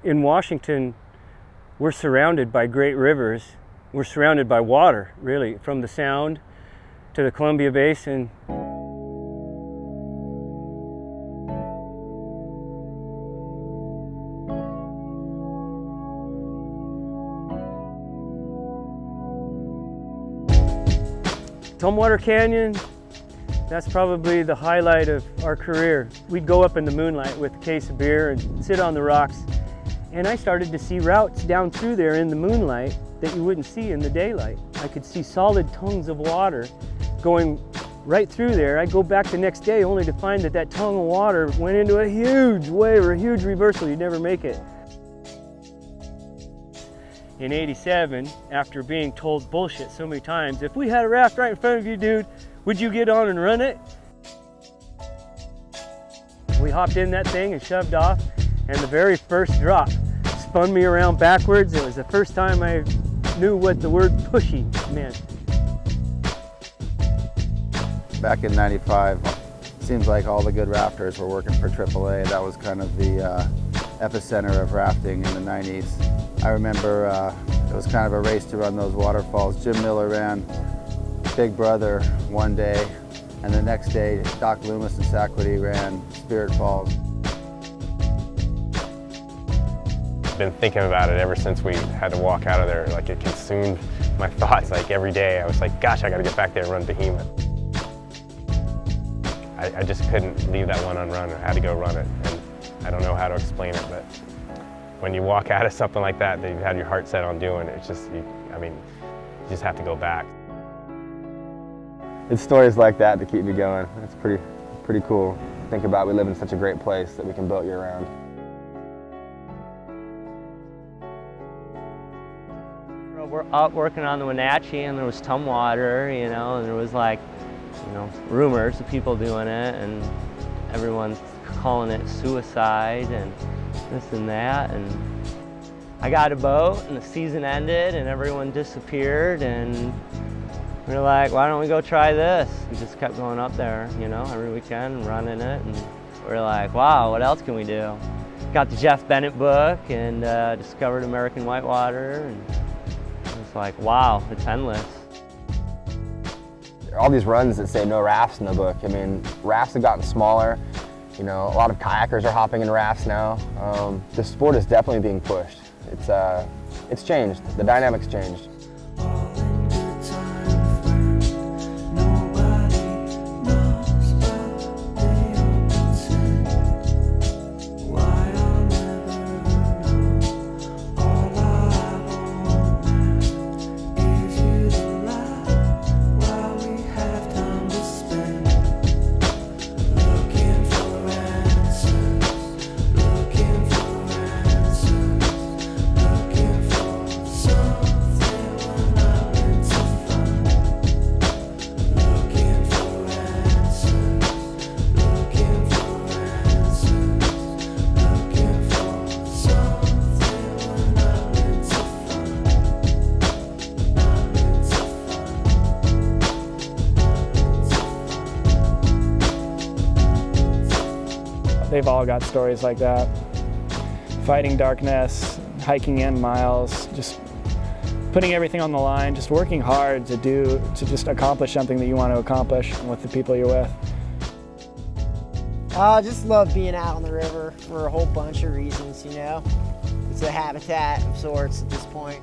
In Washington, we're surrounded by great rivers. We're surrounded by water, really, from the Sound to the Columbia Basin. Tumwater Canyon, that's probably the highlight of our career. We'd go up in the moonlight with a case of beer and sit on the rocks, and I started to see routes down through there in the moonlight that you wouldn't see in the daylight. I could see solid tongues of water going right through there. I'd go back the next day only to find that that tongue of water went into a huge wave or a huge reversal. You'd never make it. In '87, after being told bullshit so many times, if we had a raft right in front of you, dude, would you get on and run it? We hopped in that thing and shoved off, and the very first drop spun me around backwards. It was the first time I knew what the word pushing meant. Back in '95, seems like all the good rafters were working for AAA. That was kind of the epicenter of rafting in the '90s. I remember it was kind of a race to run those waterfalls. Jim Miller ran Big Brother one day, and the next day Doc Loomis and Sacquety ran Spirit Falls. I've been thinking about it ever since we had to walk out of there. Like, it consumed my thoughts. Like, every day I was like, gosh, I gotta get back there and run Behemoth. I just couldn't leave that one unrun. I had to go run it, and I don't know how to explain it, but when you walk out of something like that you've had your heart set on doing, it's just, I mean, you just have to go back. It's stories like that to keep me going. It's pretty cool. Think about, we live in such a great place that we can boat year round. We're up working on the Wenatchee, and there was Tumwater, you know, and there was like, you know, rumors of people doing it, and everyone's calling it suicide and this and that. And I got a boat, and the season ended, and everyone disappeared, and we were like, why don't we go try this? We just kept going up there, you know, every weekend and running it, and we were like, wow, what else can we do? Got the Jeff Bennett book and discovered American Whitewater, and it was like, wow, it's endless. All these runs that say no rafts in the book, I mean, rafts have gotten smaller. You know, a lot of kayakers are hopping in rafts now. The sport is definitely being pushed. It's changed. The dynamic's changed. They've all got stories like that. Fighting darkness, hiking in miles, just putting everything on the line, just working hard to just accomplish something that you want to accomplish with the people you're with. I just love being out on the river for a whole bunch of reasons, you know. It's a habitat of sorts at this point.